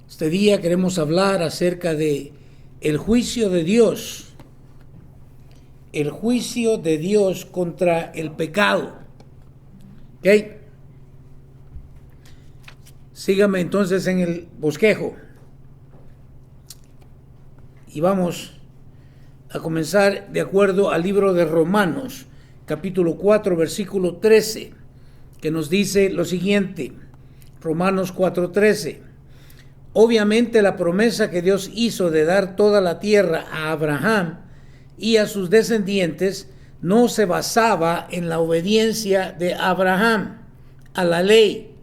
Este día queremos hablar acerca de el juicio de Dios. El juicio de Dios contra el pecado. ¿Ok? Sígame entonces en el bosquejo. Y vamos a comenzar de acuerdo al libro de Romanos, capítulo 4, versículo 13, que nos dice lo siguiente. Romanos 4:13. Obviamente la promesa que Dios hizo de dar toda la tierra a Abraham y a sus descendientes no se basaba en la obediencia de Abraham a la ley,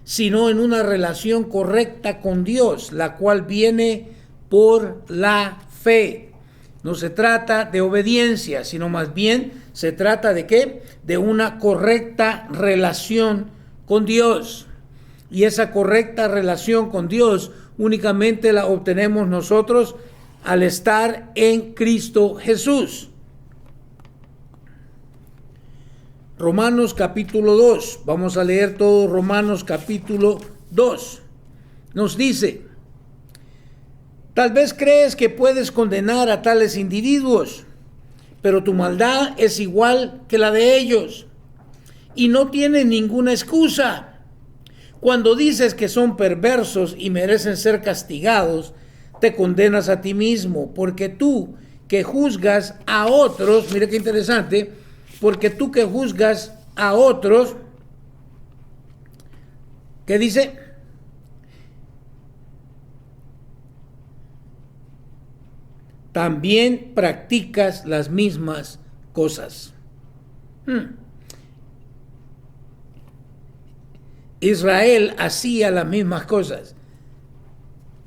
sino en una relación correcta con Dios, la cual viene por la fe. No se trata de obediencia, sino más bien se trata de ¿qué? De una correcta relación con Dios. Y esa correcta relación con Dios únicamente la obtenemos nosotros al estar en Cristo Jesús. Romanos capítulo 2. Vamos a leer todo Romanos capítulo 2. Nos dice: tal vez crees que puedes condenar a tales individuos, pero tu maldad es igual que la de ellos y no tienes ninguna excusa. Cuando dices que son perversos y merecen ser castigados, te condenas a ti mismo, porque tú que juzgas a otros, mire qué interesante, porque tú que juzgas a otros, ¿qué dice? También practicas las mismas cosas. Israel hacía las mismas cosas,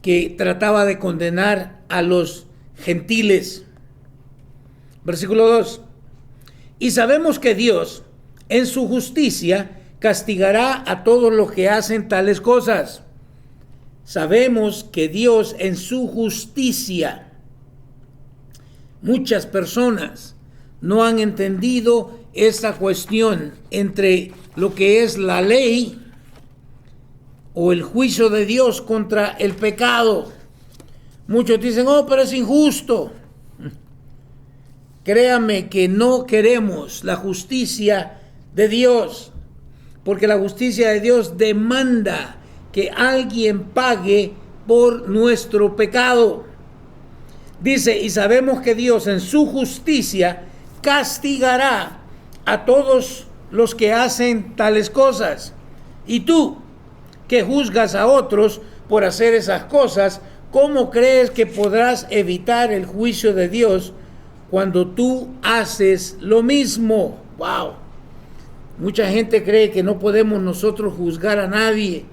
que trataba de condenar a los gentiles. Versículo 2. Y sabemos que Dios, en su justicia, castigará a todos los que hacen tales cosas. Sabemos que Dios, en su justicia, muchas personas no han entendido esta cuestión entre lo que es la ley o el juicio de Dios contra el pecado. Muchos dicen, oh, pero es injusto. Créame que no queremos la justicia de Dios, porque la justicia de Dios demanda que alguien pague por nuestro pecado. Dice, y sabemos que Dios en su justicia castigará a todos los que hacen tales cosas. Y tú, que juzgas a otros por hacer esas cosas, ¿cómo crees que podrás evitar el juicio de Dios cuando tú haces lo mismo? ¡Wow! Mucha gente cree que no podemos nosotros juzgar a nadie.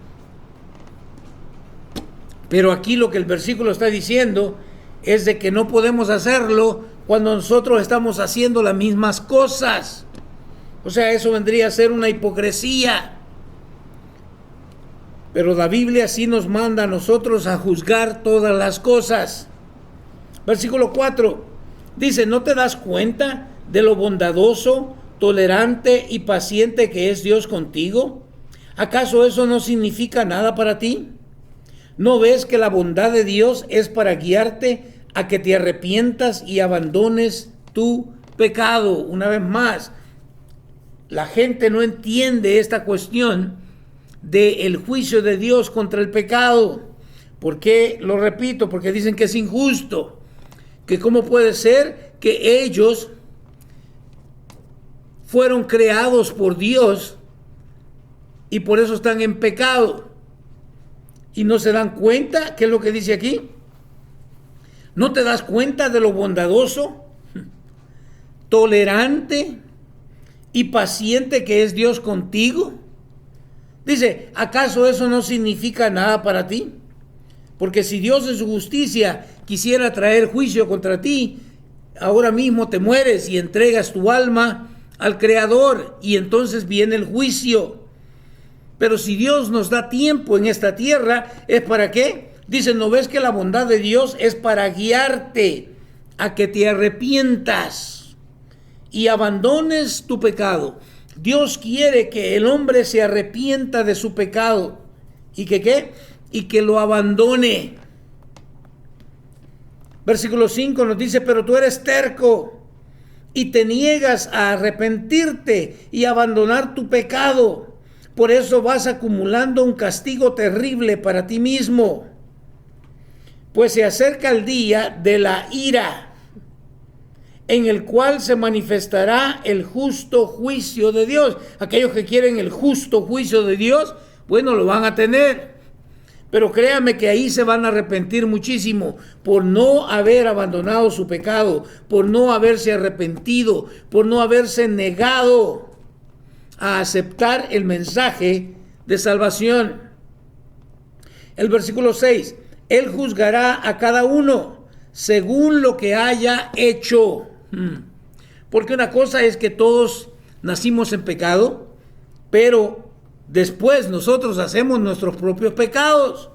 Pero aquí lo que el versículo está diciendo es de que no podemos hacerlo cuando nosotros estamos haciendo las mismas cosas. O sea, eso vendría a ser una hipocresía. Pero la Biblia sí nos manda a nosotros a juzgar todas las cosas. Versículo 4 dice, ¿no te das cuenta de lo bondadoso, tolerante y paciente que es Dios contigo? ¿Acaso eso no significa nada para ti? ¿No ves que la bondad de Dios es para guiarte a que te arrepientas y abandones tu pecado? Una vez más, la gente no entiende esta cuestión del juicio de Dios contra el pecado. ¿Por qué lo repito? Porque dicen que es injusto. Que cómo puede ser que ellos fueron creados por Dios y por eso están en pecado. Y no se dan cuenta, ¿qué es lo que dice aquí? ¿No te das cuenta de lo bondadoso, tolerante y paciente que es Dios contigo? Dice, ¿acaso eso no significa nada para ti? Porque si Dios en su justicia quisiera traer juicio contra ti, ahora mismo te mueres y entregas tu alma al Creador y entonces viene el juicio. Pero si Dios nos da tiempo en esta tierra, ¿es para qué? Dice, ¿no ves que la bondad de Dios es para guiarte a que te arrepientas y abandones tu pecado? Dios quiere que el hombre se arrepienta de su pecado y que ¿qué? y que lo abandone. Versículo 5 nos dice, pero tú eres terco y te niegas a arrepentirte y abandonar tu pecado. Por eso vas acumulando un castigo terrible para ti mismo. Pues se acerca el día de la ira, en el cual se manifestará el justo juicio de Dios. Aquellos que quieren el justo juicio de Dios, bueno, lo van a tener. Pero créanme que ahí se van a arrepentir muchísimo por no haber abandonado su pecado, por no haberse arrepentido, por no haberse negado a aceptar el mensaje de salvación. El versículo 6, Él juzgará a cada uno según lo que haya hecho. Porque una cosa es que todos nacimos en pecado, pero después nosotros hacemos nuestros propios pecados.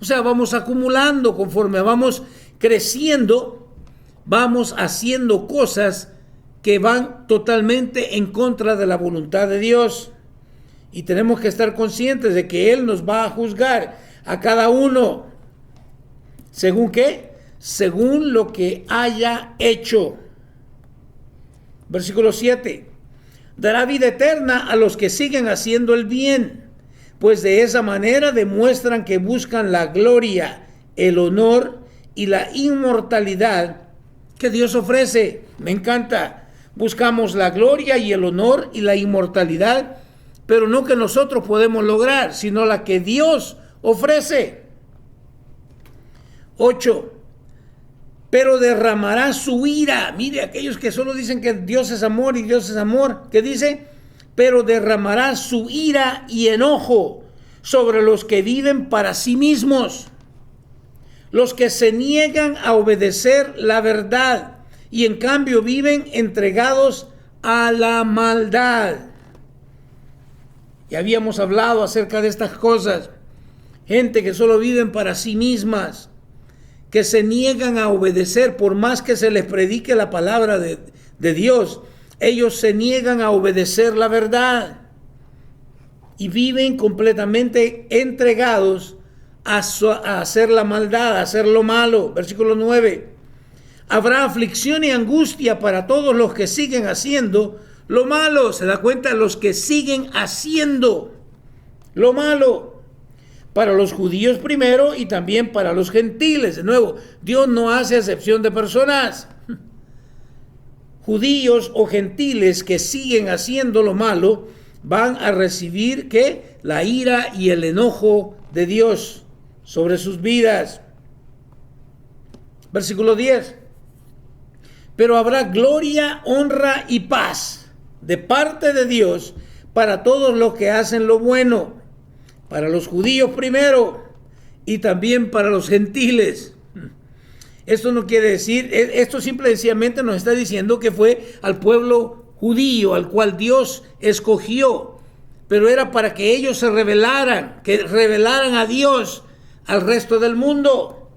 O sea, vamos acumulando conforme vamos creciendo, vamos haciendo cosas que van totalmente en contra de la voluntad de Dios. Y tenemos que estar conscientes de que Él nos va a juzgar a cada uno. ¿Según qué? Según lo que haya hecho. Versículo 7. Dará vida eterna a los que siguen haciendo el bien, pues de esa manera demuestran que buscan la gloria, el honor y la inmortalidad que Dios ofrece. Me encanta. Buscamos la gloria y el honor y la inmortalidad, pero no que nosotros podemos lograr, sino la que Dios ofrece. 8. Pero derramará su ira. Mire, aquellos que solo dicen que Dios es amor y Dios es amor, ¿qué dice? Pero derramará su ira y enojo sobre los que viven para sí mismos, los que se niegan a obedecer la verdad y en cambio viven entregados a la maldad. Ya habíamos hablado acerca de estas cosas. Gente que solo viven para sí mismas, que se niegan a obedecer por más que se les predique la palabra de Dios. Ellos se niegan a obedecer la verdad y viven completamente entregados a hacer la maldad, a hacer lo malo. Versículo 9. Habrá aflicción y angustia para todos los que siguen haciendo lo malo. ¿Se da cuenta? Los que siguen haciendo lo malo. Para los judíos primero y también para los gentiles. De nuevo, Dios no hace acepción de personas. Judíos o gentiles que siguen haciendo lo malo van a recibir ¿qué? La ira y el enojo de Dios sobre sus vidas. Versículo 10. Pero habrá gloria, honra y paz de parte de Dios para todos los que hacen lo bueno. Para los judíos primero y también para los gentiles. Esto no quiere decir, esto simple y sencillamente nos está diciendo que fue al pueblo judío al cual Dios escogió, pero era para que ellos se rebelaran, que revelaran a Dios al resto del mundo.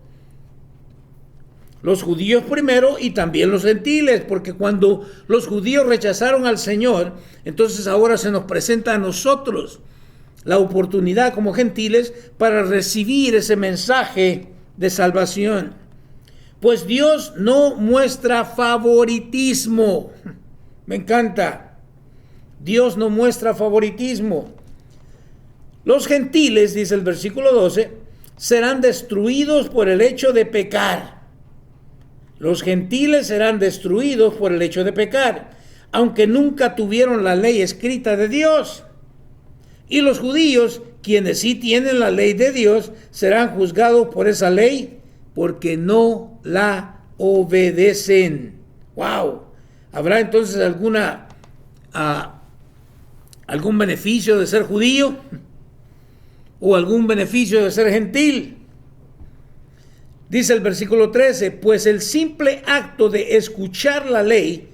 Los judíos primero y también los gentiles, porque cuando los judíos rechazaron al Señor, entonces ahora se nos presenta a nosotros la oportunidad como gentiles para recibir ese mensaje de salvación. Pues Dios no muestra favoritismo. Me encanta. Dios no muestra favoritismo. Los gentiles, dice el versículo 12, serán destruidos por el hecho de pecar. Los gentiles serán destruidos por el hecho de pecar, aunque nunca tuvieron la ley escrita de Dios. Y los judíos, quienes sí tienen la ley de Dios, serán juzgados por esa ley porque no la obedecen. ¡Wow! ¿Habrá entonces algún beneficio de ser judío? ¿O algún beneficio de ser gentil? Dice el versículo 13, pues el simple acto de escuchar la ley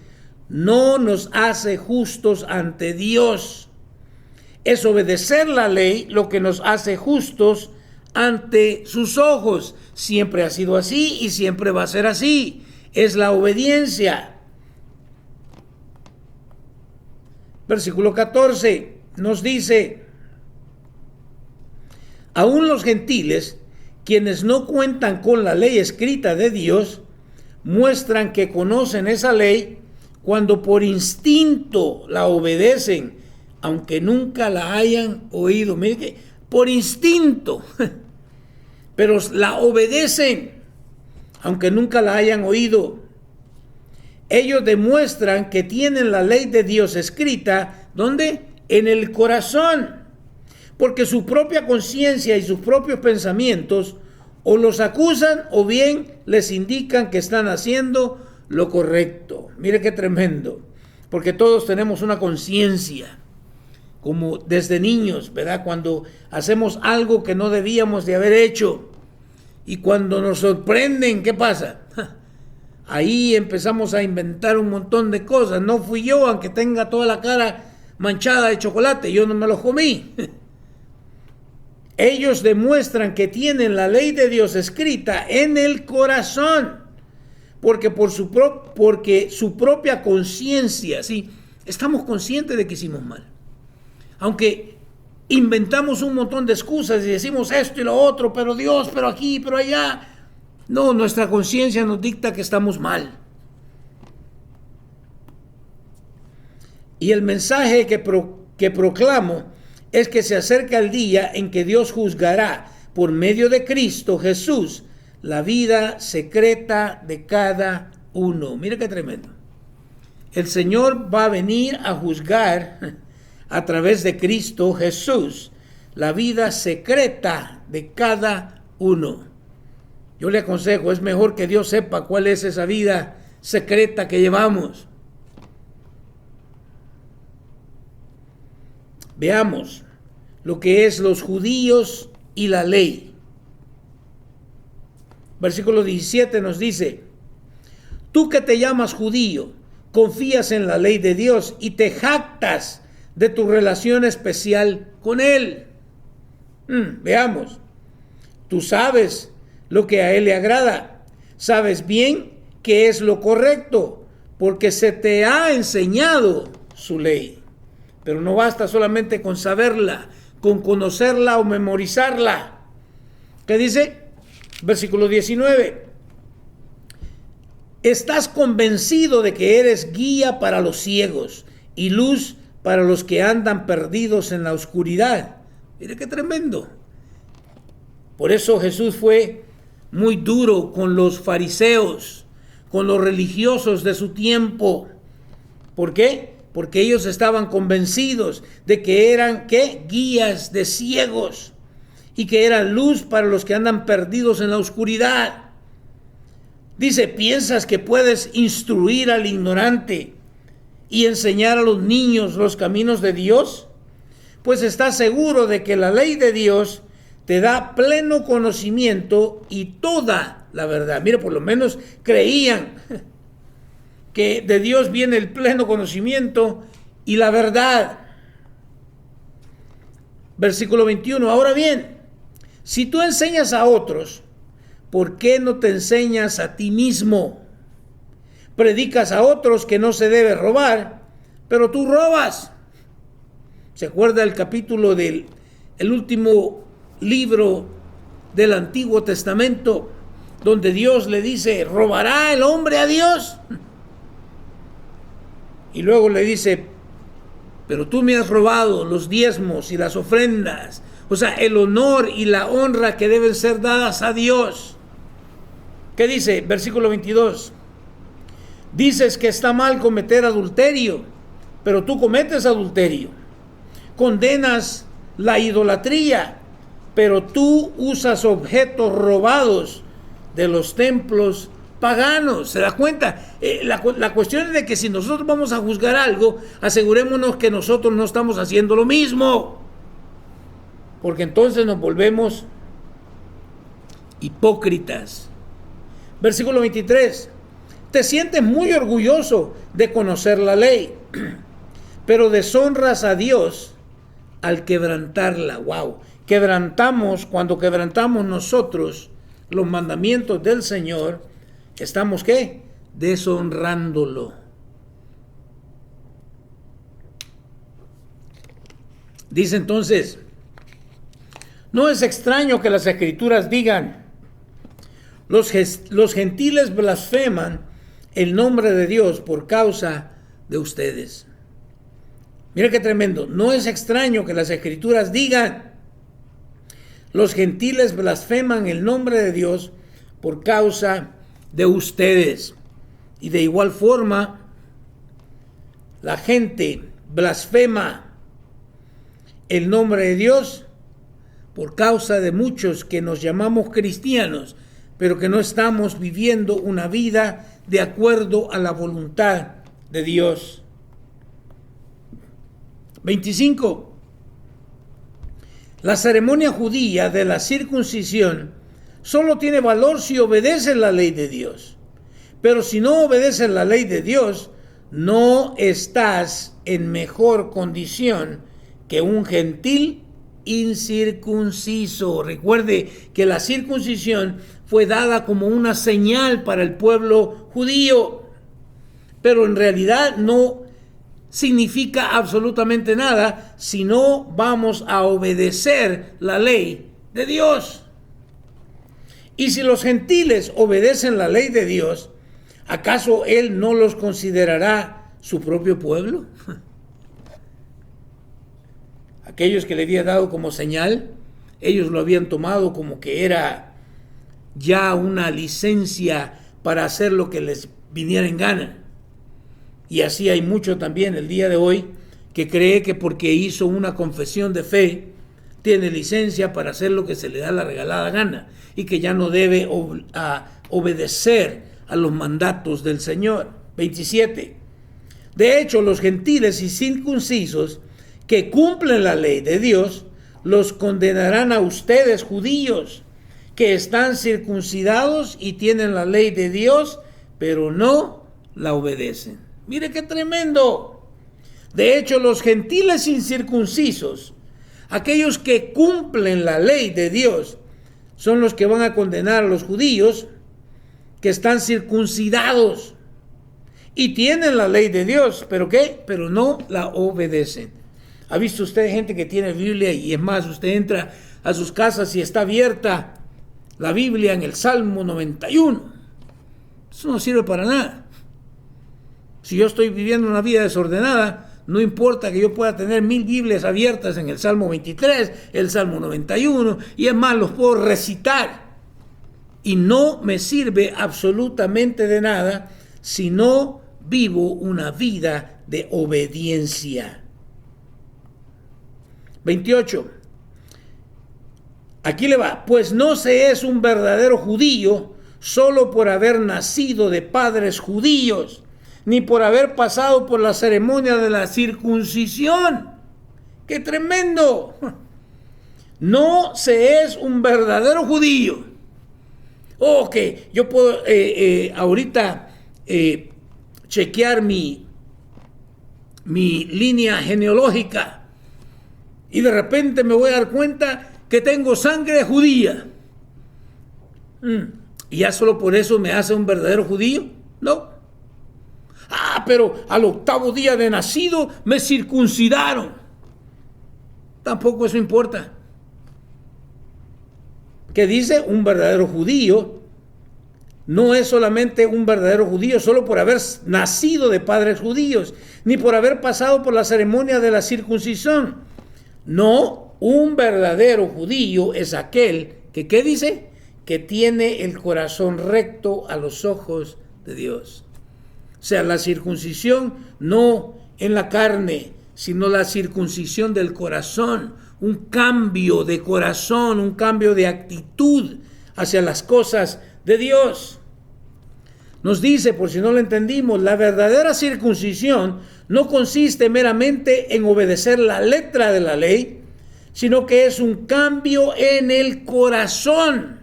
no nos hace justos ante Dios. Es obedecer la ley lo que nos hace justos ante sus ojos. Siempre ha sido así y siempre va a ser así. Es la obediencia. Versículo 14 nos dice, Aún los gentiles, quienes no cuentan con la ley escrita de Dios, muestran que conocen esa ley cuando por instinto la obedecen, aunque nunca la hayan oído. Mire que por instinto, pero la obedecen, aunque nunca la hayan oído. Ellos demuestran que tienen la ley de Dios escrita, ¿dónde? En el corazón, porque su propia conciencia y sus propios pensamientos o los acusan o bien les indican que están haciendo lo correcto. Mire qué tremendo, porque todos tenemos una conciencia, como desde niños, ¿verdad? Cuando hacemos algo que no debíamos de haber hecho y cuando nos sorprenden, ¿qué pasa? Ahí empezamos a inventar un montón de cosas. No fui yo, aunque tenga toda la cara manchada de chocolate, yo no me lo comí. Ellos demuestran que tienen la ley de Dios escrita en el corazón, porque su propia conciencia, ¿sí? Estamos conscientes de que hicimos mal. Aunque inventamos un montón de excusas y decimos esto y lo otro, pero Dios, pero aquí, pero allá. No, nuestra conciencia nos dicta que estamos mal. Y el mensaje que proclamo es que se acerca el día en que Dios juzgará por medio de Cristo Jesús la vida secreta de cada uno. Mira qué tremendo. El Señor va a venir a juzgar a través de Cristo Jesús la vida secreta de cada uno. Yo le aconsejo, es mejor que Dios sepa cuál es esa vida secreta que llevamos. Veamos lo que es los judíos y la ley. Versículo 17 nos dice: tú que te llamas judío, confías en la ley de Dios y te jactas de tu relación especial con Él. Veamos, tú sabes lo que a Él le agrada, sabes bien qué es lo correcto, porque se te ha enseñado su ley. Pero no basta solamente con saberla, con conocerla o memorizarla. ¿Qué dice? Versículo 19. Estás convencido de que eres guía para los ciegos y luz para los que andan perdidos en la oscuridad. Mire qué tremendo. Por eso Jesús fue muy duro con los fariseos, con los religiosos de su tiempo. ¿Por qué? Porque ellos estaban convencidos de que eran, ¿qué? Guías de ciegos y que eran luz para los que andan perdidos en la oscuridad. Dice, ¿piensas que puedes instruir al ignorante y enseñar a los niños los caminos de Dios? Pues estás seguro de que la ley de Dios te da pleno conocimiento y toda la verdad. Mira, por lo menos creían que de Dios viene el pleno conocimiento y la verdad. Versículo 21. Ahora bien, si tú enseñas a otros, ¿por qué no te enseñas a ti mismo? Predicas a otros que no se debe robar, pero tú robas. ¿Se acuerda el capítulo del último libro del Antiguo Testamento, donde Dios le dice, ¿robará el hombre a Dios? Y luego le dice, pero tú me has robado los diezmos y las ofrendas, o sea, el honor y la honra que deben ser dadas a Dios. ¿Qué dice? Versículo 22. Dices que está mal cometer adulterio, pero tú cometes adulterio. Condenas la idolatría, pero tú usas objetos robados de los templos paganos. ¿Se da cuenta? La cuestión es de que si nosotros vamos a juzgar algo, asegurémonos que nosotros no estamos haciendo lo mismo, porque entonces nos volvemos hipócritas. Versículo 23. Te sientes muy orgulloso de conocer la ley, pero deshonras a Dios al quebrantarla. Wow. Cuando quebrantamos nosotros los mandamientos del Señor, estamos ¿qué? Deshonrándolo. Dice entonces, No es extraño que las Escrituras digan, los gentiles blasfeman el nombre de Dios por causa de ustedes. Mira qué tremendo. No es extraño que las Escrituras digan, los gentiles blasfeman el nombre de Dios por causa de ustedes. Y de igual forma, la gente blasfema el nombre de Dios por causa de muchos que nos llamamos cristianos, pero que no estamos viviendo una vida de acuerdo a la voluntad de Dios. 25. La ceremonia judía de la circuncisión solo tiene valor si obedeces la ley de Dios. Pero si no obedeces la ley de Dios, no estás en mejor condición que un gentil incircunciso. Recuerde que la circuncisión fue dada como una señal para el pueblo judío, pero en realidad no significa absolutamente nada si no vamos a obedecer la ley de Dios. Y si los gentiles obedecen la ley de Dios, ¿acaso Él no los considerará su propio pueblo? Aquellos que le había dado como señal, ellos lo habían tomado como que era ya una licencia para hacer lo que les viniera en gana. Y así hay mucho también el día de hoy que cree que porque hizo una confesión de fe, tiene licencia para hacer lo que se le da la regalada gana y que ya no debe obedecer a los mandatos del Señor. 27. De hecho, los gentiles y circuncisos que cumplen la ley de Dios, los condenarán a ustedes, judíos, que están circuncidados y tienen la ley de Dios, pero no la obedecen. Mire qué tremendo. De hecho, los gentiles incircuncisos, aquellos que cumplen la ley de Dios, son los que van a condenar a los judíos que están circuncidados y tienen la ley de Dios, ¿pero qué? Pero no la obedecen. ¿Ha visto usted gente que tiene Biblia y es más, usted entra a sus casas y está abierta la Biblia en el Salmo 91? Eso no sirve para nada. Si yo estoy viviendo una vida desordenada, no importa que yo pueda tener 1000 Biblias abiertas en el Salmo 23, el Salmo 91, y es más, los puedo recitar. Y no me sirve absolutamente de nada si no vivo una vida de obediencia. 28. Aquí le va. Pues no se es un verdadero judío solo por haber nacido de padres judíos, ni por haber pasado por la ceremonia de la circuncisión. ¡Qué tremendo! No se es un verdadero judío. Ok, yo puedo ahorita chequear mi línea genealógica y de repente me voy a dar cuenta que tengo sangre judía. ¿Y ya solo por eso me hace un verdadero judío? No. Pero al 8º día de nacido me circuncidaron. Tampoco eso importa. ¿Qué dice? Un verdadero judío no es solamente un verdadero judío solo por haber nacido de padres judíos, ni por haber pasado por la ceremonia de la circuncisión. No, un verdadero judío es aquel que, ¿qué dice? Que tiene el corazón recto a los ojos de Dios. O sea, la circuncisión no en la carne, sino la circuncisión del corazón. Un cambio de corazón, un cambio de actitud hacia las cosas de Dios. Nos dice, por si no lo entendimos, la verdadera circuncisión no consiste meramente en obedecer la letra de la ley, sino que es un cambio en el corazón,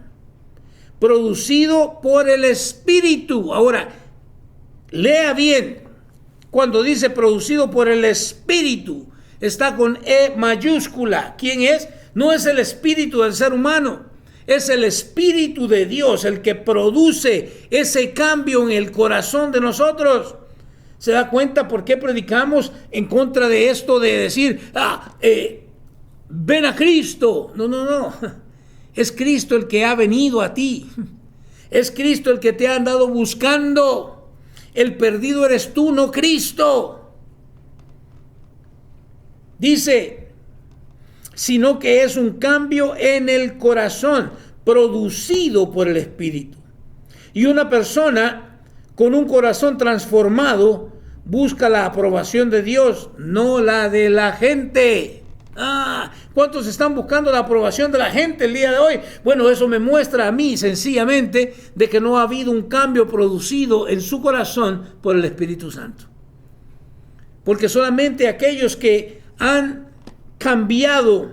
producido por el Espíritu. Ahora, lea bien, cuando dice producido por el Espíritu, está con E mayúscula. ¿Quién es? No es el espíritu del ser humano, es el Espíritu de Dios el que produce ese cambio en el corazón de nosotros. ¿Se da cuenta por qué predicamos en contra de esto de decir, ven a Cristo. No, no, no. Es Cristo el que ha venido a ti. Es Cristo el que te ha andado buscando. El perdido eres tú, no Cristo. Dice, sino que es un cambio en el corazón producido por el Espíritu. Y una persona con un corazón transformado busca la aprobación de Dios, no la de la gente. ¿Cuántos están buscando la aprobación de la gente el día de hoy? Bueno, eso me muestra a mí sencillamente de que no ha habido un cambio producido en su corazón por el Espíritu Santo. Porque solamente aquellos que han cambiado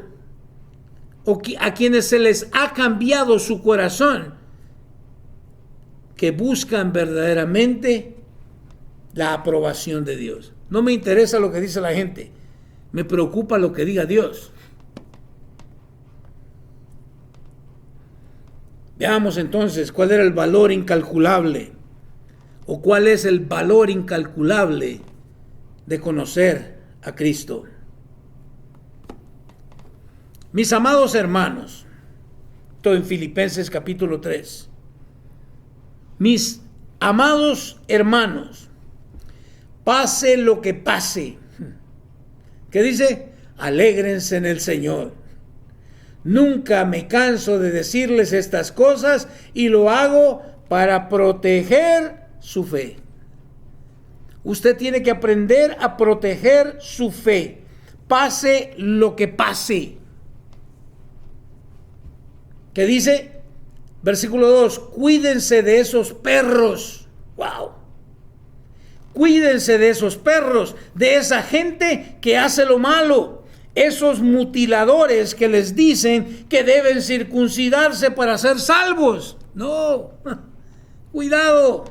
o a quienes se les ha cambiado su corazón, que buscan verdaderamente la aprobación de Dios. No me interesa lo que dice la gente, me preocupa lo que diga Dios. Veamos entonces cuál era el valor incalculable, o cuál es el valor incalculable de conocer a Cristo. Mis amados hermanos, estoy en Filipenses capítulo 3. Mis amados hermanos, pase lo que pase, ¿qué dice? Alégrense en el Señor. Nunca me canso de decirles estas cosas y lo hago para proteger su fe. Usted tiene que aprender a proteger su fe, pase lo que pase. ¿Qué dice? Versículo 2, cuídense de esos perros. ¡Wow! Cuídense de esos perros, de esa gente que hace lo malo, esos mutiladores que les dicen que deben circuncidarse para ser salvos. No, cuidado.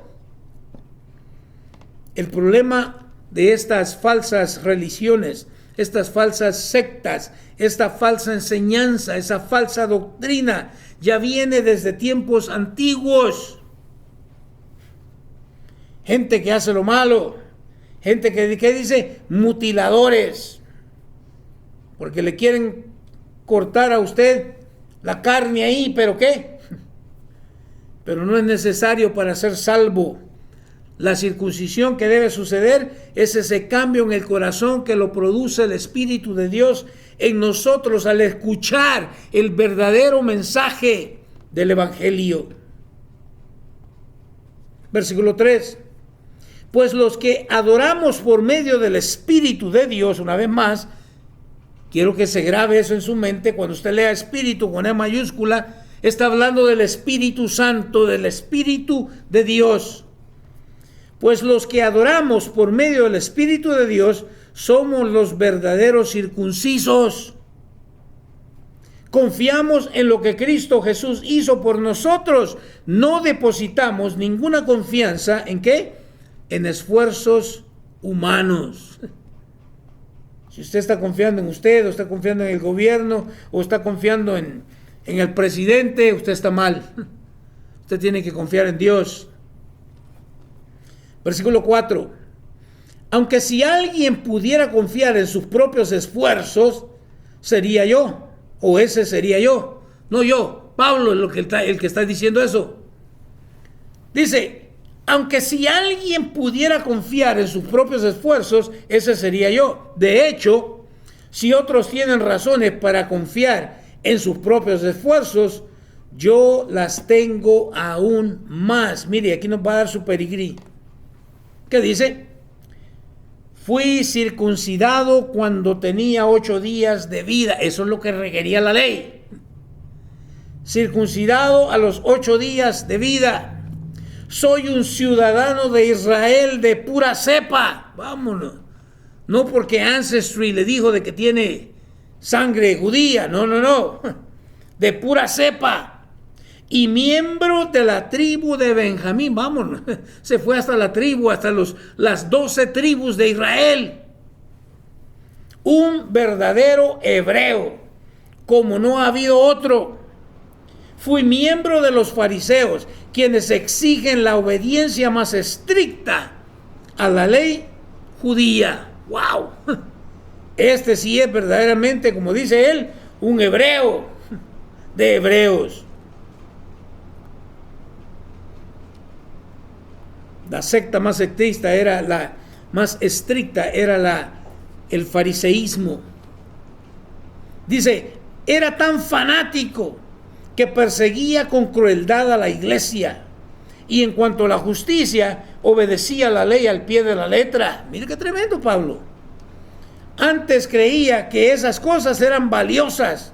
El problema de estas falsas religiones, estas falsas sectas, esta falsa enseñanza, esa falsa doctrina, ya viene desde tiempos antiguos. Gente que hace lo malo, gente que dice mutiladores, porque le quieren cortar a usted la carne ahí, ¿pero qué? Pero no es necesario para ser salvo. La circuncisión que debe suceder es ese cambio en el corazón que lo produce el Espíritu de Dios en nosotros al escuchar el verdadero mensaje del Evangelio. Versículo 3. Pues los que adoramos por medio del Espíritu de Dios, una vez más, quiero que se grabe eso en su mente, cuando usted lea Espíritu con E mayúscula, está hablando del Espíritu Santo, del Espíritu de Dios. Pues los que adoramos por medio del Espíritu de Dios somos los verdaderos circuncisos. Confiamos en lo que Cristo Jesús hizo por nosotros. No depositamos ninguna confianza ¿en qué? En esfuerzos humanos. Si usted está confiando en usted, o está confiando en el gobierno, o está confiando en el presidente, usted está mal. Usted tiene que confiar en Dios. Versículo 4. Aunque si alguien pudiera confiar en sus propios esfuerzos, sería yo, o ese sería yo, no yo. Pablo es el que está diciendo eso. Dice, aunque si alguien pudiera confiar en sus propios esfuerzos, ese sería yo. De hecho, si otros tienen razones para confiar en sus propios esfuerzos, yo las tengo aún más. Mire, aquí nos va a dar su pedigrí. ¿Qué dice? Fui circuncidado cuando tenía 8 días de vida. Eso es lo que requería la ley. Circuncidado a los 8 días de vida. Soy un ciudadano de Israel de pura cepa. Vámonos. No porque Ancestry le dijo de que tiene sangre judía. No, no, no. De pura cepa. Y miembro de la tribu de Benjamín. Vámonos. Se fue hasta la tribu, hasta las 12 tribus de Israel. Un verdadero hebreo, como no ha habido otro. Fui miembro de los fariseos, quienes exigen la obediencia más estricta a la ley judía. ¡Wow! Este sí es verdaderamente, como dice él, un hebreo de hebreos. La secta más sectista era la más estricta, era el fariseísmo. Dice, era tan fanático que perseguía con crueldad a la iglesia, y en cuanto a la justicia, obedecía la ley al pie de la letra. Mire qué tremendo, Pablo. Antes creía que esas cosas eran valiosas,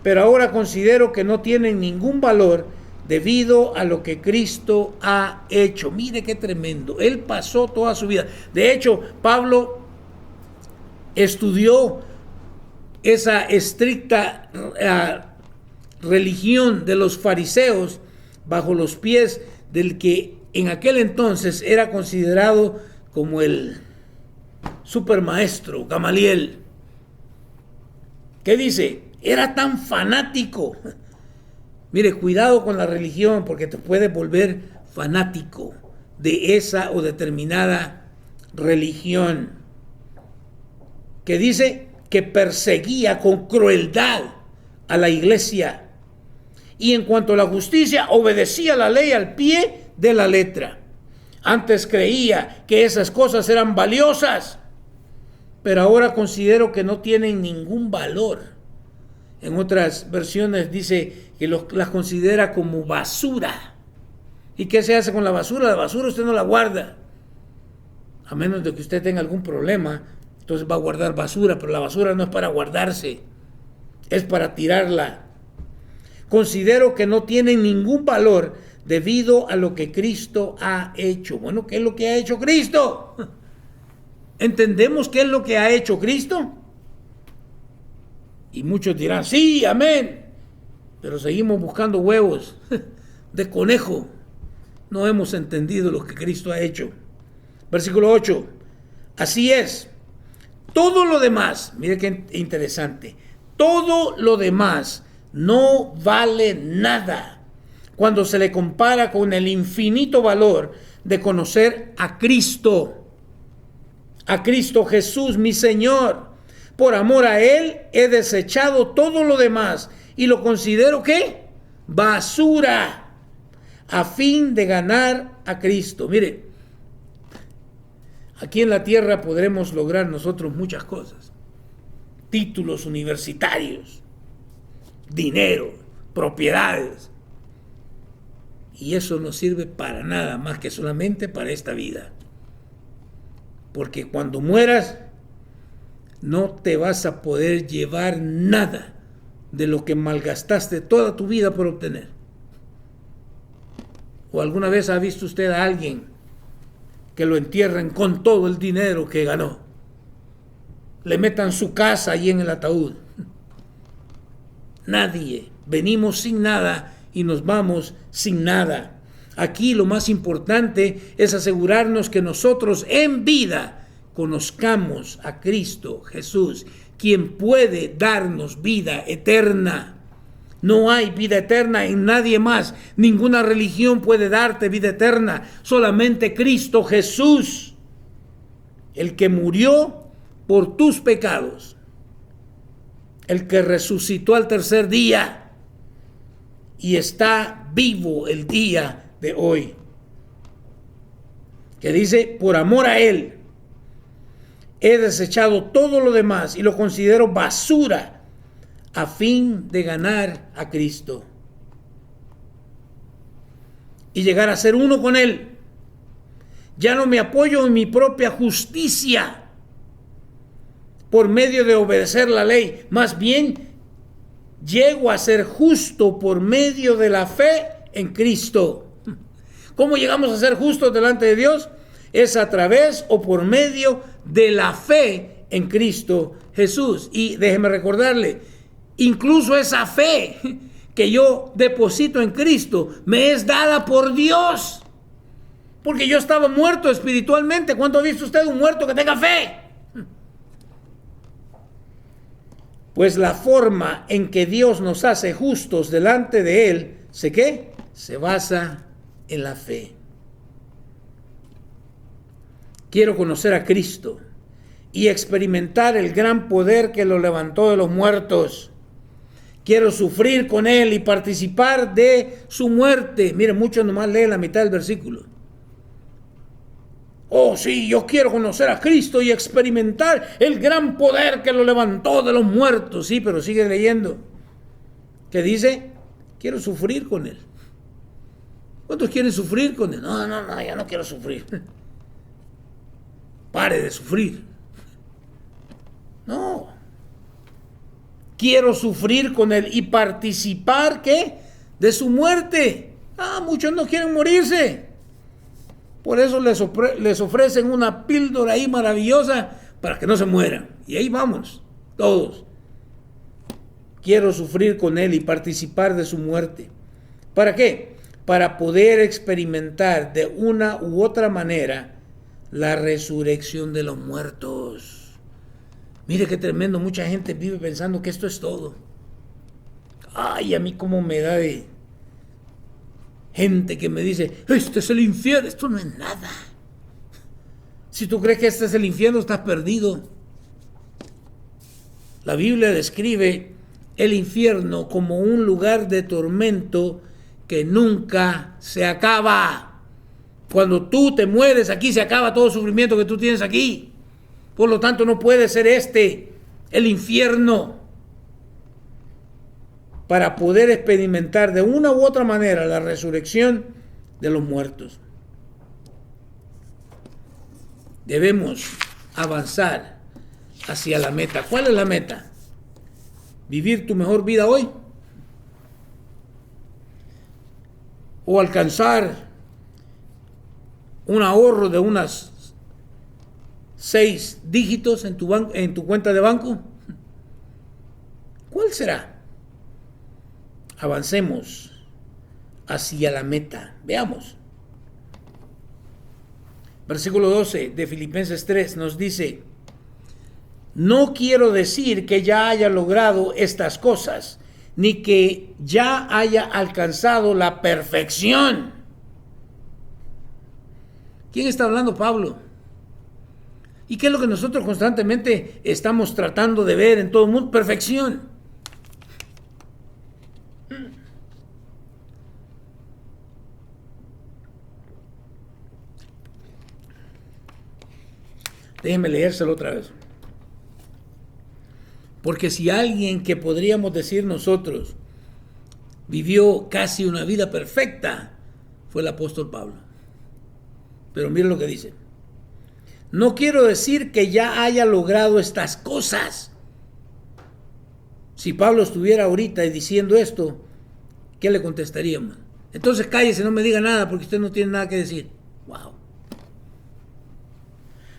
pero ahora considero que no tienen ningún valor debido a lo que Cristo ha hecho. Mire qué tremendo. Él pasó toda su vida. De hecho, Pablo estudió esa estricta religión de los fariseos bajo los pies del que en aquel entonces era considerado como el supermaestro, Gamaliel. ¿Qué dice? Era tan fanático. Mire, cuidado con la religión, porque te puedes volver fanático de esa o determinada religión. Que dice que perseguía con crueldad a la iglesia, y en cuanto a la justicia, obedecía la ley al pie de la letra. Antes creía que esas cosas eran valiosas, pero ahora considero que no tienen ningún valor. En otras versiones dice que las considera como basura. ¿Y qué se hace con la basura? La basura usted no la guarda, a menos de que usted tenga algún problema. Entonces va a guardar basura, pero la basura no es para guardarse, es para tirarla. Considero que no tienen ningún valor debido a lo que Cristo ha hecho. Bueno, ¿qué es lo que ha hecho Cristo? ¿Entendemos qué es lo que ha hecho Cristo? Y muchos dirán, sí, amén. Pero seguimos buscando huevos de conejo. No hemos entendido lo que Cristo ha hecho. Versículo 8. Así es. Todo lo demás, mire qué interesante, todo lo demás no vale nada cuando se le compara con el infinito valor de conocer a Cristo Jesús, mi Señor. Por amor a Él he desechado todo lo demás y lo considero, ¿qué? Basura, a fin de ganar a Cristo. Mire, aquí en la tierra podremos lograr nosotros muchas cosas. Títulos universitarios, dinero, propiedades. Y eso no sirve para nada más que solamente para esta vida. Porque cuando mueras, no te vas a poder llevar nada de lo que malgastaste toda tu vida por obtener. ¿O alguna vez ha visto usted a alguien que lo entierren con todo el dinero que ganó? Le metan su casa ahí en el ataúd. Nadie. Venimos sin nada y nos vamos sin nada. Aquí lo más importante es asegurarnos que nosotros en vida conozcamos a Cristo Jesús, quien puede darnos vida eterna. No hay vida eterna en nadie más. Ninguna religión puede darte vida eterna. Solamente Cristo Jesús, el que murió por tus pecados, el que resucitó al tercer día y está vivo el día de hoy. Que dice, por amor a Él he desechado todo lo demás y lo considero basura a fin de ganar a Cristo y llegar a ser uno con Él. Ya no me apoyo en mi propia justicia por medio de obedecer la ley, más bien llego a ser justo por medio de la fe en Cristo. ¿Cómo llegamos a ser justos delante de Dios? Es a través o por medio de la fe en Cristo Jesús. Y déjeme recordarle, incluso esa fe que yo deposito en Cristo me es dada por Dios, porque yo estaba muerto espiritualmente. ¿Cuándo ha visto usted un muerto que tenga fe? Pues la forma en que Dios nos hace justos delante de Él, ¿sé qué? Se basa en la fe. Quiero conocer a Cristo y experimentar el gran poder que lo levantó de los muertos. Quiero sufrir con Él y participar de su muerte. Miren, muchos nomás leen la mitad del versículo. Oh, sí, yo quiero conocer a Cristo y experimentar el gran poder que lo levantó de los muertos. Sí, pero sigue leyendo. ¿Qué dice? Quiero sufrir con Él. ¿Cuántos quieren sufrir con Él? No, ya no quiero sufrir. Pare de sufrir. No. Quiero sufrir con Él y participar, ¿qué? De su muerte. Muchos no quieren morirse. Por eso les ofrecen una píldora ahí maravillosa para que no se mueran. Y ahí vamos, todos. Quiero sufrir con Él y participar de su muerte. ¿Para qué? Para poder experimentar de una u otra manera la resurrección de los muertos. Mire qué tremendo, mucha gente vive pensando que esto es todo. Ay, a mí cómo me da de gente que me dice, este es el infierno. Esto no es nada. Si tú crees que este es el infierno, estás perdido. La Biblia describe el infierno como un lugar de tormento que nunca se acaba. Cuando tú te mueres aquí, se acaba todo el sufrimiento que tú tienes aquí. Por lo tanto, no puede ser el infierno. Para poder experimentar de una u otra manera la resurrección de los muertos. Debemos avanzar hacia la meta. ¿Cuál es la meta? ¿Vivir tu mejor vida hoy? ¿O alcanzar un ahorro de unas 6 dígitos en tu cuenta de banco? ¿Cuál será? Avancemos hacia la meta. Veamos. Versículo 12 de Filipenses 3 nos dice: no quiero decir que ya haya logrado estas cosas, ni que ya haya alcanzado la perfección. ¿Quién está hablando? Pablo. ¿Y qué es lo que nosotros constantemente estamos tratando de ver en todo el mundo? Perfección. Déjenme leérselo otra vez. Porque si alguien que podríamos decir nosotros vivió casi una vida perfecta, fue el apóstol Pablo. Pero miren lo que dice. No quiero decir que ya haya logrado estas cosas. Si Pablo estuviera ahorita diciendo esto, ¿qué le contestaríamos? Entonces cállese, no me diga nada porque usted no tiene nada que decir. Wow.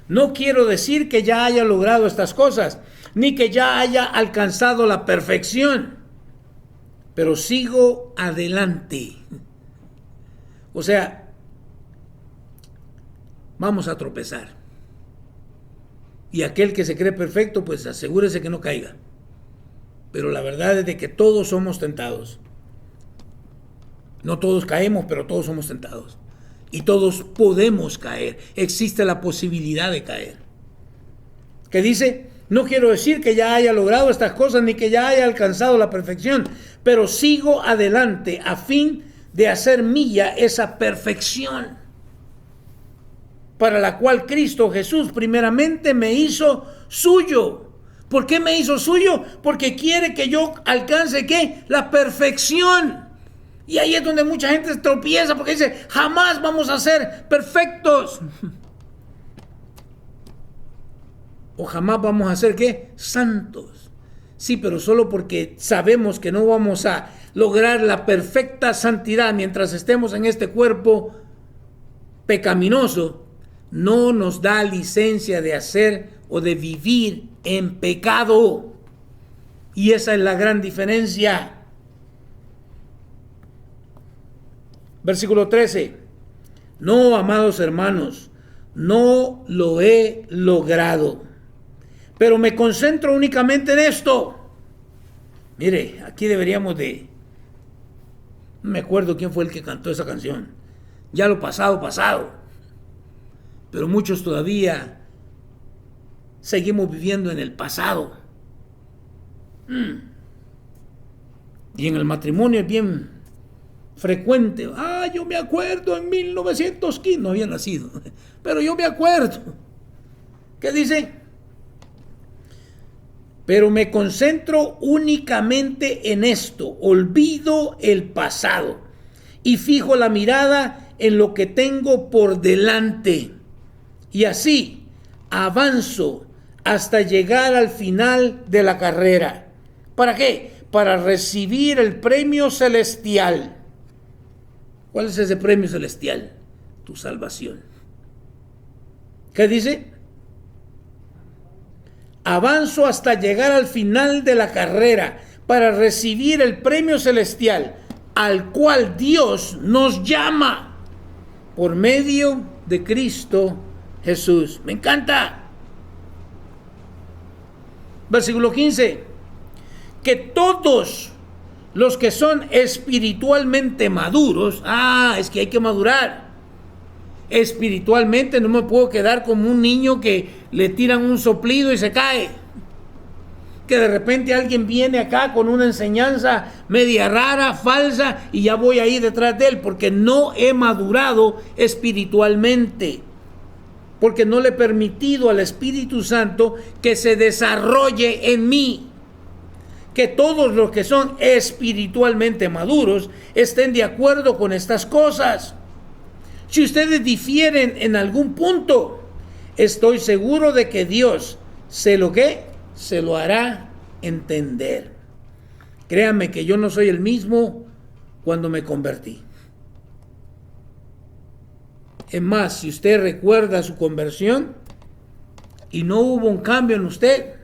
No quiero decir que ya haya logrado estas cosas, ni que ya haya alcanzado la perfección, pero sigo adelante. O sea, vamos a tropezar. Y aquel que se cree perfecto, pues asegúrese que no caiga. Pero la verdad es de que todos somos tentados. No todos caemos, pero todos somos tentados. Y todos podemos caer. Existe la posibilidad de caer. ¿Qué dice? No quiero decir que ya haya logrado estas cosas ni que ya haya alcanzado la perfección, pero sigo adelante a fin de hacer mía esa perfección, para la cual Cristo Jesús primeramente me hizo suyo. ¿Por qué me hizo suyo? Porque quiere que yo alcance ¿qué? La perfección. Y ahí es donde mucha gente tropieza porque dice, jamás vamos a ser perfectos. O jamás vamos a ser ¿qué? Santos. Sí, pero solo porque sabemos que no vamos a lograr la perfecta santidad mientras estemos en este cuerpo pecaminoso, no nos da licencia de hacer o de vivir en pecado. Y esa es la gran diferencia. Versículo 13. No, amados hermanos, no lo he logrado, pero me concentro únicamente en esto. Mire, aquí deberíamos de... No me acuerdo quién fue el que cantó esa canción. Ya lo pasado, pasado. Pero muchos todavía seguimos viviendo en el pasado. Y en el matrimonio es bien frecuente. Yo me acuerdo en 1915, no había nacido, pero yo me acuerdo. ¿Qué dice? Pero me concentro únicamente en esto, olvido el pasado y fijo la mirada en lo que tengo por delante. Y así avanzo hasta llegar al final de la carrera. ¿Para qué? Para recibir el premio celestial. ¿Cuál es ese premio celestial? Tu salvación. ¿Qué dice? Avanzo hasta llegar al final de la carrera para recibir el premio celestial al cual Dios nos llama por medio de Cristo Jesús. Me encanta. Versículo 15. Que todos los que son espiritualmente maduros, es que hay que madurar. Espiritualmente no me puedo quedar como un niño que le tiran un soplido y se cae. Que de repente alguien viene acá con una enseñanza media rara, falsa, y ya voy ahí detrás de él, porque no he madurado espiritualmente. Porque no le he permitido al Espíritu Santo que se desarrolle en mí. Que todos los que son espiritualmente maduros estén de acuerdo con estas cosas. Si ustedes difieren en algún punto, estoy seguro de que Dios se lo hará entender. Créanme que yo no soy el mismo cuando me convertí. Es más, si usted recuerda su conversión y no hubo un cambio en usted,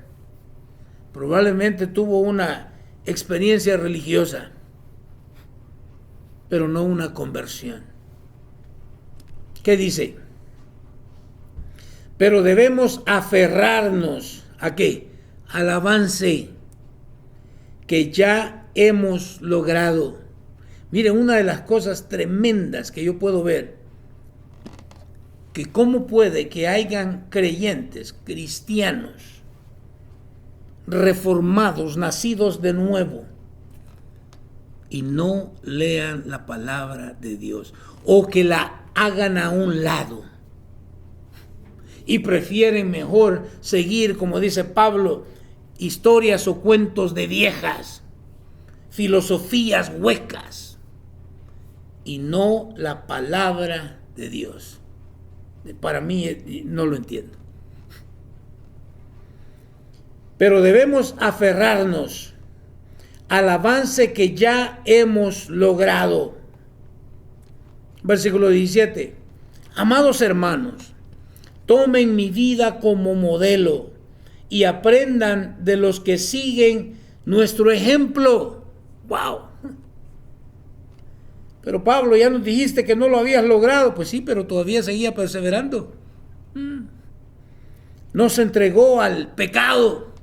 probablemente tuvo una experiencia religiosa, pero no una conversión. ¿Qué dice? Pero debemos aferrarnos ¿a qué? Al avance que ya hemos logrado. Mire, una de las cosas tremendas que yo puedo ver, que cómo puede que hayan creyentes, cristianos, reformados, nacidos de nuevo, y no lean la palabra de Dios, o que la hagan a un lado y prefieren mejor seguir, como dice Pablo, historias o cuentos de viejas, filosofías huecas, y no la palabra de Dios. Para mí no lo entiendo. Pero debemos aferrarnos al avance que ya hemos logrado. Versículo 17. Amados hermanos, tomen mi vida como modelo y aprendan de los que siguen nuestro ejemplo. ¡Wow! Pero Pablo, ya nos dijiste que no lo habías logrado. Pues sí, pero todavía seguía perseverando. No se entregó al pecado.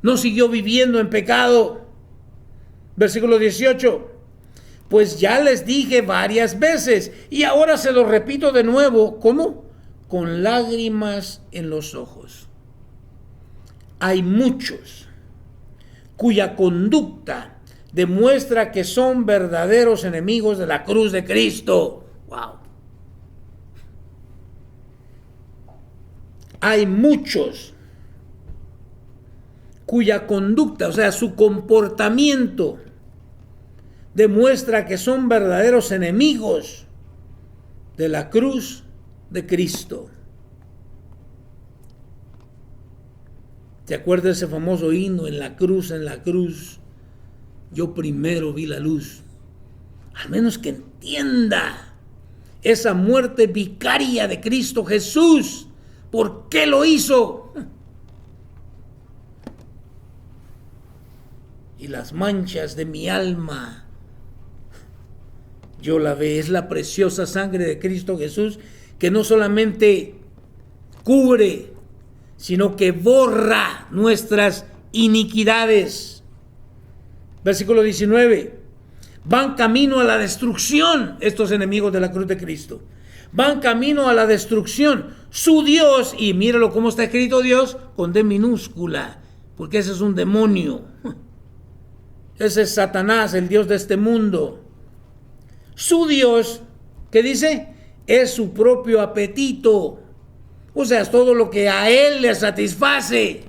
No siguió viviendo en pecado. Versículo 18. Pues ya les dije varias veces y ahora se lo repito de nuevo. ¿Cómo? Con lágrimas en los ojos. Hay muchos cuya conducta demuestra que son verdaderos enemigos de la cruz de Cristo. ¡Wow! Hay muchos cuya conducta, o sea, su comportamiento, demuestra que son verdaderos enemigos de la cruz de Cristo. ¿Te acuerdas de ese famoso himno? En la cruz, yo primero vi la luz. Al menos que entienda esa muerte vicaria de Cristo Jesús. ¿Por qué lo hizo? Y las manchas de mi alma, yo la ve. Es la preciosa sangre de Cristo Jesús que no solamente cubre, sino que borra nuestras iniquidades. Versículo 19. Van camino a la destrucción estos enemigos de la cruz de Cristo. Van camino a la destrucción. Su Dios, y míralo cómo está escrito Dios, con D minúscula, porque ese es un demonio. Ese es Satanás, el Dios de este mundo. Su Dios, ¿qué dice? Es su propio apetito. O sea, es todo lo que a él le satisface.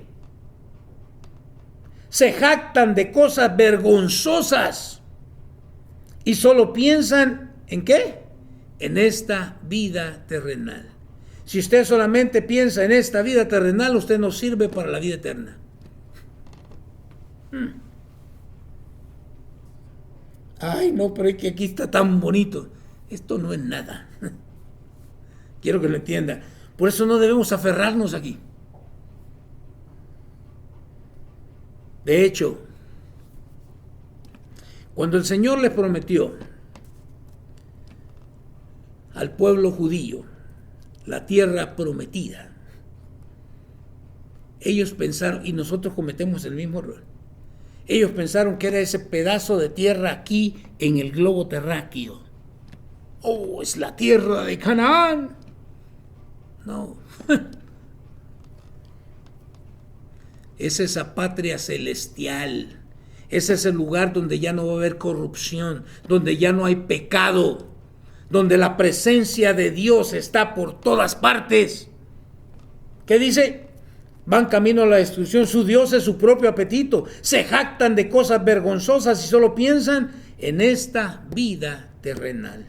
Se jactan de cosas vergonzosas y solo piensan ¿en qué? En esta vida terrenal. Si usted solamente piensa en esta vida terrenal, usted no sirve para la vida eterna. Ay, no, pero es que aquí está tan bonito. Esto no es nada. Quiero que lo entienda. Por eso no debemos aferrarnos aquí. De hecho, cuando el Señor les prometió al pueblo judío la tierra prometida, ellos pensaron, y nosotros cometemos el mismo error, ellos pensaron que era ese pedazo de tierra aquí en el globo terráqueo. Oh, es la tierra de Canaán. No. Es esa patria celestial. Es ese lugar donde ya no va a haber corrupción, donde ya no hay pecado, donde la presencia de Dios está por todas partes. ¿Qué dice? Van camino a la destrucción. Su Dios es su propio apetito. Se jactan de cosas vergonzosas y solo piensan en esta vida terrenal.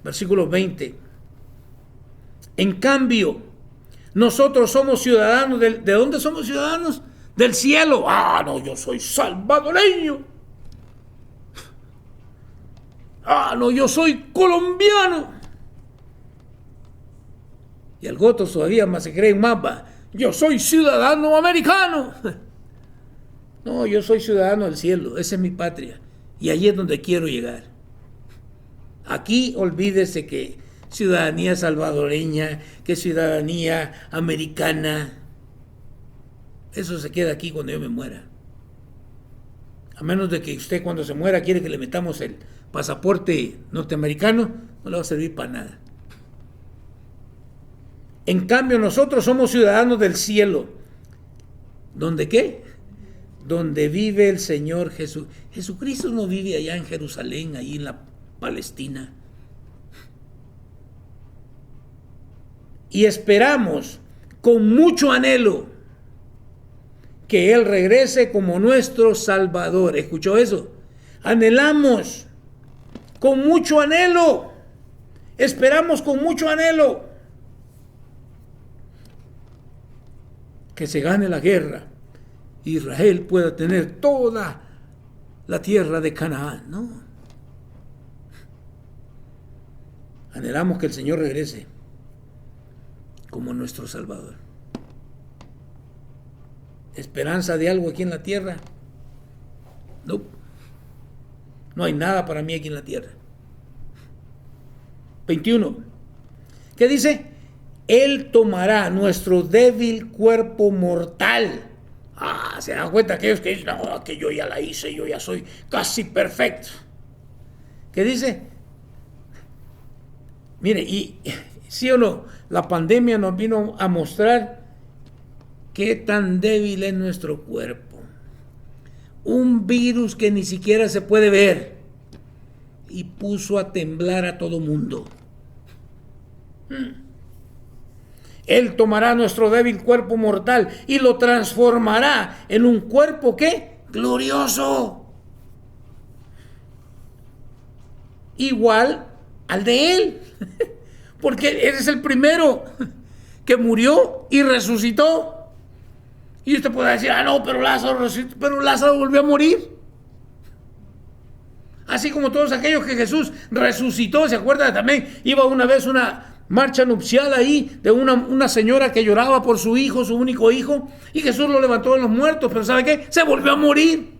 Versículo 20. En cambio, nosotros somos ciudadanos ¿de dónde somos ciudadanos? Del cielo. Ah, no, yo soy salvadoreño. Ah, no, yo soy colombiano. Y el goto todavía más se cree en mapa. Yo soy ciudadano americano. No, yo soy ciudadano del cielo. Esa es mi patria. Y allí es donde quiero llegar. Aquí olvídese que ciudadanía salvadoreña, que ciudadanía americana. Eso se queda aquí cuando yo me muera. A menos de que usted cuando se muera quiere que le metamos el pasaporte norteamericano, no le va a servir para nada. En cambio, nosotros somos ciudadanos del cielo. ¿Dónde qué? Donde vive el Señor Jesús. Jesucristo no vive allá en Jerusalén, ahí en la Palestina. Y esperamos con mucho anhelo que Él regrese como nuestro Salvador. ¿Escuchó eso? Anhelamos con mucho anhelo. Esperamos con mucho anhelo que se gane la guerra, Israel pueda tener toda la tierra de Canaán, ¿no? Anhelamos que el Señor regrese como nuestro Salvador. ¿Esperanza de algo aquí en la tierra? No. No hay nada para mí aquí en la tierra. 21. ¿Qué dice? Él tomará nuestro débil cuerpo mortal. Ah, se dan cuenta aquellos que dicen, no, que yo ya la hice, yo ya soy casi perfecto. ¿Qué dice? Mire, y sí o no, la pandemia nos vino a mostrar qué tan débil es nuestro cuerpo. Un virus que ni siquiera se puede ver y puso a temblar a todo mundo. Él tomará nuestro débil cuerpo mortal y lo transformará en un cuerpo ¿qué? Glorioso. Igual al de Él. Porque Él es el primero que murió y resucitó. Y usted puede decir, ah, no, pero Lázaro resucitó, pero Lázaro volvió a morir. Así como todos aquellos que Jesús resucitó. ¿Se acuerdan? También iba una vez una marcha nupcial ahí de una señora que lloraba por su hijo, su único hijo, y Jesús lo levantó de los muertos, pero ¿sabe qué? Se volvió a morir.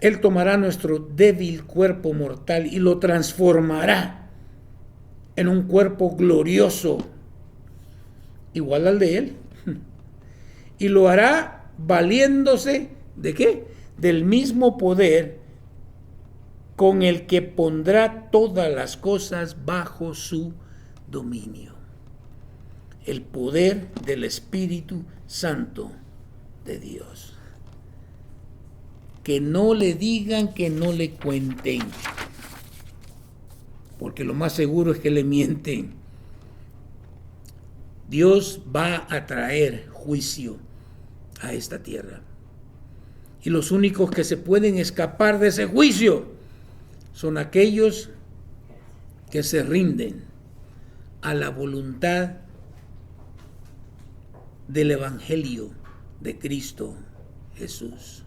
Él tomará nuestro débil cuerpo mortal y lo transformará en un cuerpo glorioso, igual al de Él, y lo hará valiéndose ¿de qué? Del mismo poder con el que pondrá todas las cosas bajo su dominio. el poder del Espíritu Santo de Dios. Que no le digan, que no le cuenten, porque lo más seguro es que le mienten. Dios va a traer juicio a esta tierra. Y los únicos que se pueden escapar de ese juicio son aquellos que se rinden a la voluntad del Evangelio de Cristo Jesús.